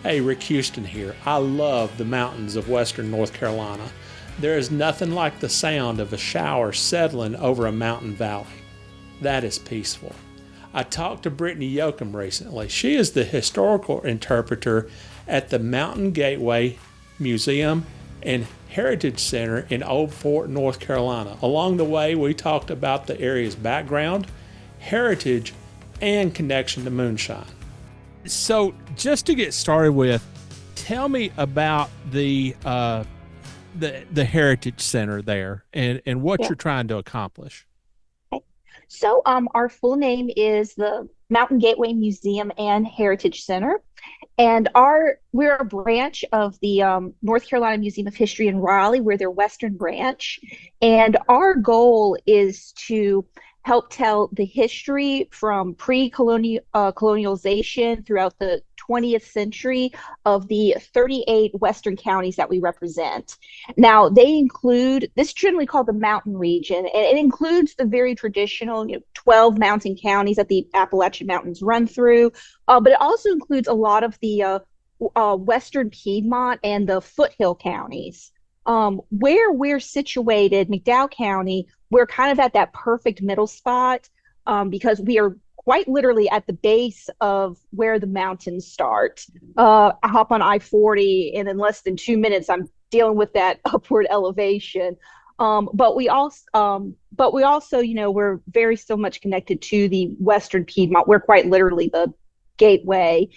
Hey, Rick Houston here. I love the mountains of western North Carolina. There is nothing like the sound of a shower settling over a mountain valley. That is peaceful. I talked to Brittany Yoakum recently. She is the historical interpreter at the Mountain Gateway Museum and Heritage Center in Old Fort, North Carolina. Along the way, we talked about the area's background, heritage, and connection to moonshine. So, just to get started with, tell me about the Heritage Center there and what Yeah. you're trying to accomplish. Okay. Our full name is the Mountain Gateway Museum and Heritage Center, and we're a branch of the North Carolina Museum of History in Raleigh. We're their Western branch, and our goal is to help tell the history from pre-colonial colonialization throughout the 20th century of the 38 Western counties that we represent. Now, they include this is generally called the Mountain Region, and it includes the very traditional, 12 mountain counties that the Appalachian Mountains run through, but it also includes a lot of the Western Piedmont and the foothill counties. Where we're situated, McDowell County, we're kind of at that perfect middle spot because we are quite literally at the base of where the mountains start. I hop on I-40, and in less than 2 minutes, I'm dealing with that upward elevation. But we also, we're very still much connected to the Western Piedmont. We're quite literally the gateway,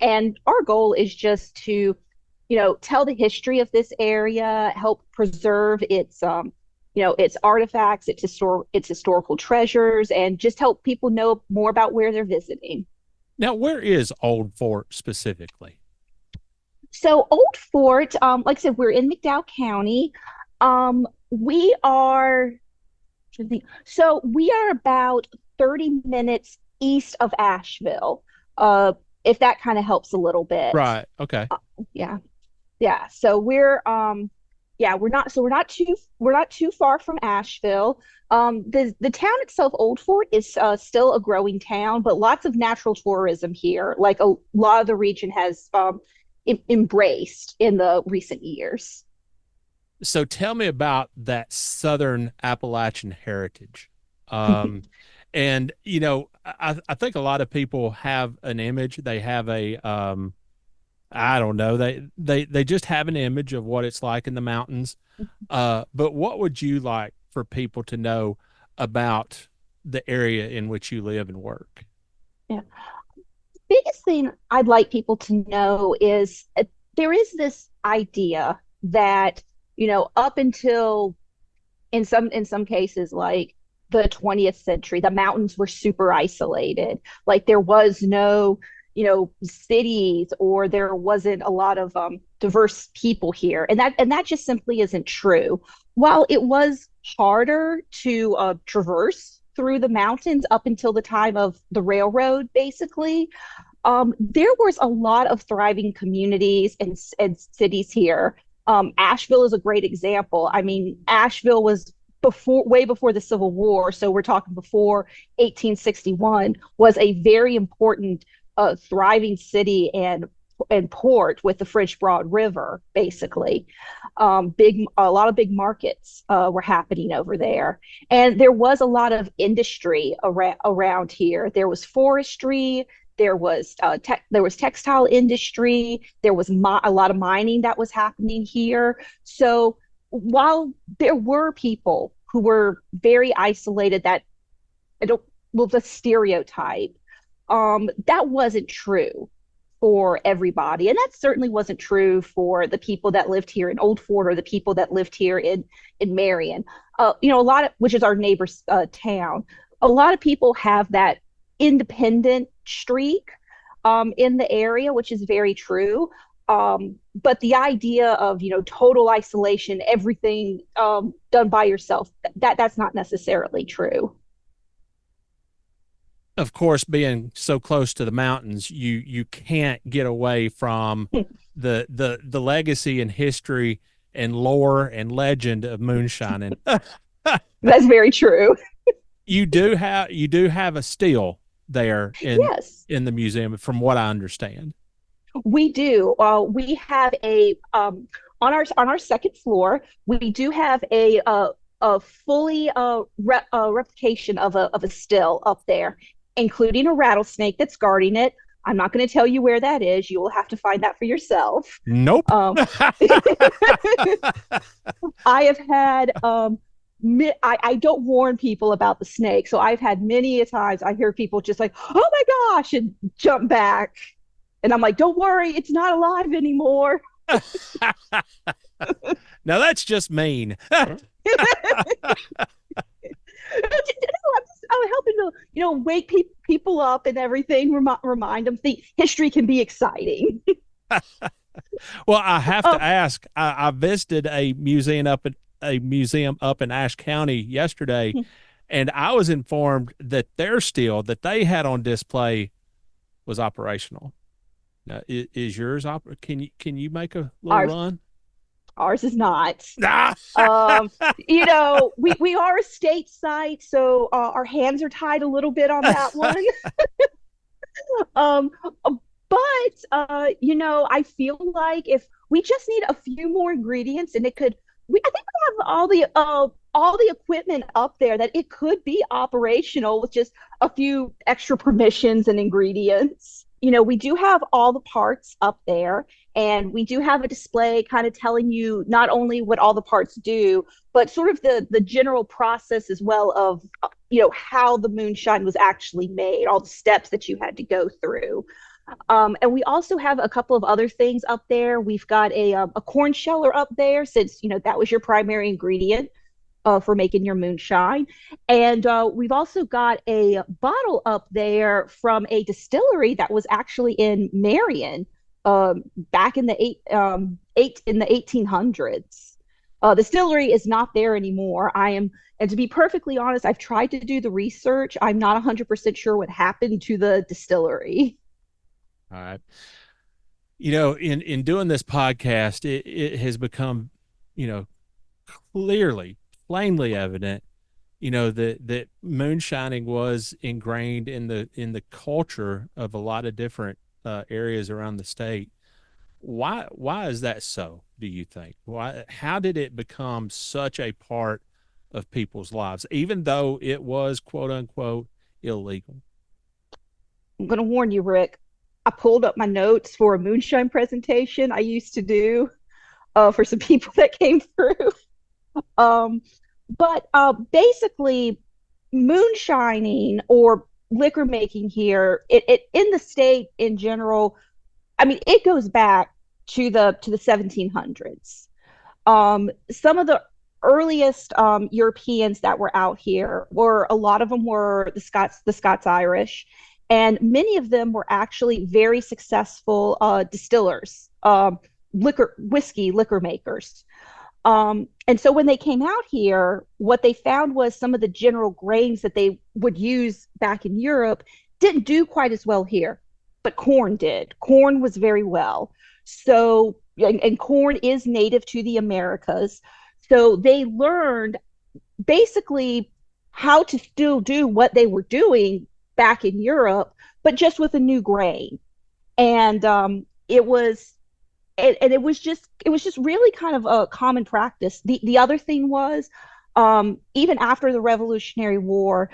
and our goal is just to, tell the history of this area, help preserve its artifacts, its historical treasures, and just help people know more about where they're visiting. Now, where is Old Fort specifically? So Old Fort, like I said, we're in McDowell County. We are, we are about 30 minutes east of Asheville. If that kind of helps a little bit. Right. Okay. Yeah. Yeah. We're not too far from Asheville. The town itself, Old Fort, is still a growing town, but lots of natural tourism here. Like a lot of the region has embraced in the recent years. So tell me about that Southern Appalachian heritage. Um, and I think a lot of people have an image. They have I don't know, they just have an image of what it's like in the mountains. But what would you like for people to know about the area in which you live and work? Yeah. Biggest thing I'd like people to know is there is this idea that, up until in some cases like the 20th century, the mountains were super isolated. Like there was no, cities, or there wasn't a lot of diverse people here, and that just simply isn't true. While it was harder to traverse through the mountains up until the time of the railroad, basically, there was a lot of thriving communities and cities here. Asheville is a great example. I mean, Asheville was way before the Civil War, so we're talking before 1861, was a very important, thriving city and port with the French Broad River, basically. A lot of big markets were happening over there, and there was a lot of industry around here. There was forestry, there was textile industry, there was a lot of mining that was happening here. So while there were people who were very isolated, that I don't well the stereotype, that wasn't true for everybody. And that certainly wasn't true for the people that lived here in Old Fort or the people that lived here in Marion. A lot of, which is our neighbor's town. A lot of people have that independent streak in the area, which is very true. But the idea of, total isolation, everything done by yourself, that's not necessarily true. Of course, being so close to the mountains, you can't get away from the legacy and history and lore and legend of moonshine. And That's very true. you do have a still there Yes. in the museum, from what I understand. We do. We have on our second floor. We do have a fully replication of a still up there, including a rattlesnake that's guarding it. I'm not going to tell you where that is. You will have to find that for yourself. Nope. Um, I have had I don't warn people about the snake. So I've had many a times I hear people just like, oh my gosh, and jump back. And I'm like, don't worry, it's not alive anymore. Now that's just mean. I'm helping to, wake people up and everything, remind them the history can be exciting. Well, I have Oh, to ask. I visited a museum up in Ashe County yesterday, and I was informed that their steel that they had on display was operational. Now, is yours can you make a little ours run? ours is not. Ah! Um, we are a state site, so our hands are tied a little bit on that one. Um, but I feel like if we just need a few more ingredients, and I think we have all the equipment up there that it could be operational with just a few extra permissions and ingredients. We do have all the parts up there, and we do have a display kind of telling you not only what all the parts do, but sort of the general process as well of how the moonshine was actually made, all the steps that you had to go through. And we also have a couple of other things up there. We've got a corn sheller up there, since that was your primary ingredient for making your moonshine. And we've also got a bottle up there from a distillery that was actually in Marion back in the 1800s. The distillery is not there anymore. And to be perfectly honest, I've tried to do the research. I'm not 100% sure what happened to the distillery. All right. In doing this podcast, it has become, clearly, plainly evident, that moonshining was ingrained in the culture of a lot of different areas around the state. Why is that so, do you think? How did it become such a part of people's lives, even though it was quote unquote illegal? I'm going to warn you, Rick. I pulled up my notes for a moonshine presentation I used to do for some people that came through. Um, but basically, moonshining or liquor making here, it in the state in general, I mean, it goes back to the 1700s. Some of the earliest Europeans that were out here were a lot of them were the Scots Irish, and many of them were actually very successful distillers, liquor makers. And so when they came out here, what they found was some of the general grains that they would use back in Europe didn't do quite as well here, but corn did. Corn was very well. So, and corn is native to the Americas. So they learned basically how to still do what they were doing back in Europe, but just with a new grain. And it was just really kind of a common practice. The other thing was, even after the Revolutionary War,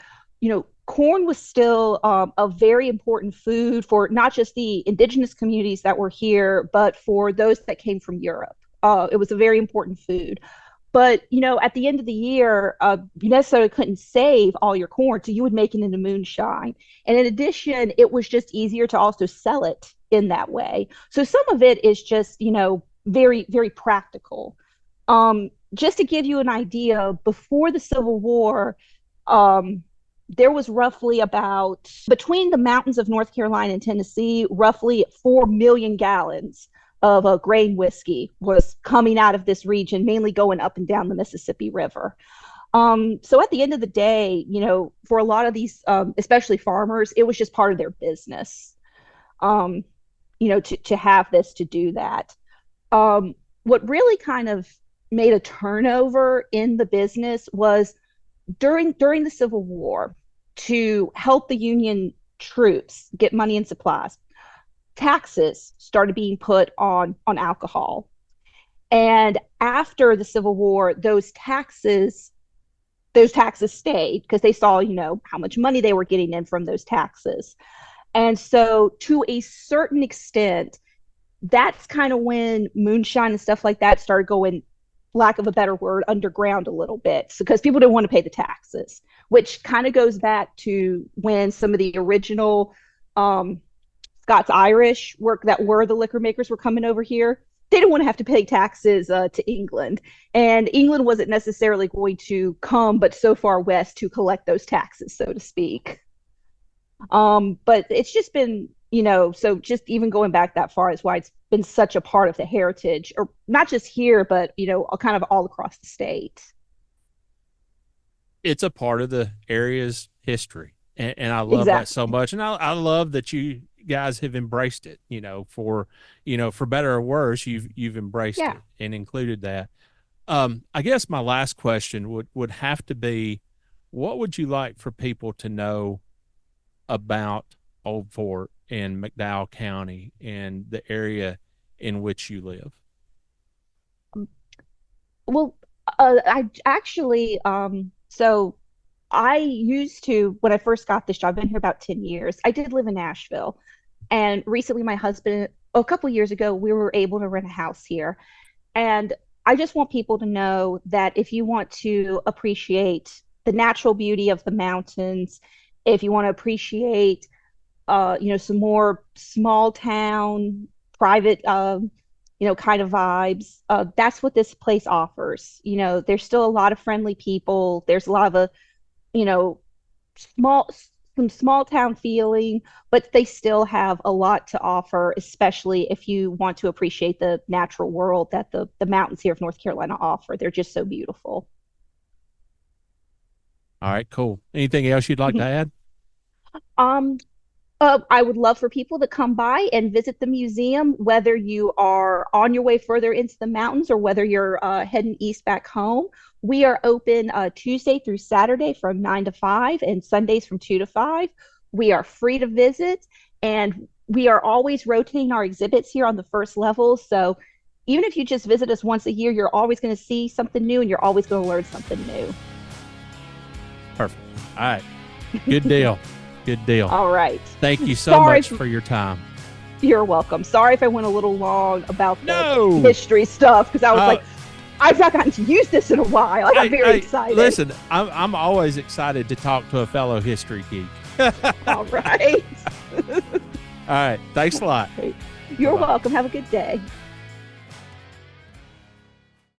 corn was still a very important food for not just the indigenous communities that were here, but for those that came from Europe. It was a very important food. But at the end of the year, you necessarily couldn't save all your corn, so you would make it into moonshine. And in addition, it was just easier to also sell it in that way. So some of it is just very, very practical. Just to give you an idea, before the Civil War, there was roughly about, between the mountains of North Carolina and Tennessee, roughly 4 million gallons of grain whiskey was coming out of this region, mainly going up and down the Mississippi River. So at the end of the day, for a lot of these, especially farmers, it was just part of their business, to have this, to do that. What really kind of made a turnover in the business was during the Civil War, to help the Union troops get money and supplies. taxes started being put on alcohol. And after the Civil War, those taxes stayed because they saw, how much money they were getting in from those taxes. And so to a certain extent, that's kind of when moonshine and stuff like that started going, lack of a better word, underground a little bit, because people didn't want to pay the taxes, which kind of goes back to when some of the original Scots Irish that were the liquor makers were coming over here. They didn't want to have to pay taxes to England, and England wasn't necessarily going to come but so far west to collect those taxes, so to speak. But it's just been, so just even going back that far is why it's been such a part of the heritage, or not just here, but, kind of all across the state. It's a part of the area's history. And I love that so much. And I love that you guys have embraced it, for better or worse, you've embraced it and included that. I guess my last question would have to be, what would you like for people to know about Old Fort and McDowell County and the area in which you live? Well, I actually, so I used to, when I first got this job, I've been here about 10 years. I did live in Nashville. And recently, my husband, a couple of years ago, we were able to rent a house here. And I just want people to know that if you want to appreciate the natural beauty of the mountains, if you want to appreciate, some more small town, private, kind of vibes, that's what this place offers. There's still a lot of friendly people. There's a lot of some small town feeling, but they still have a lot to offer, especially if you want to appreciate the natural world that the mountains here of North Carolina offer. They're just so beautiful. All right, cool. Anything else you'd like to add? I would love for people to come by and visit the museum, whether you are on your way further into the mountains or whether you're heading east back home. We are open Tuesday through Saturday from 9 to 5 and Sundays from 2 to 5. We are free to visit, and we are always rotating our exhibits here on the first level. So even if you just visit us once a year, you're always going to see something new and you're always going to learn something new. Perfect. All right. Good deal. Good deal. All right. Thank you so much for your time. You're welcome. Sorry if I went a little long about the history stuff, because I was like, I've not gotten to use this in a while. I got very excited. Listen, I'm always excited to talk to a fellow history geek. All right. All right. Thanks a lot. You're welcome. Have a good day.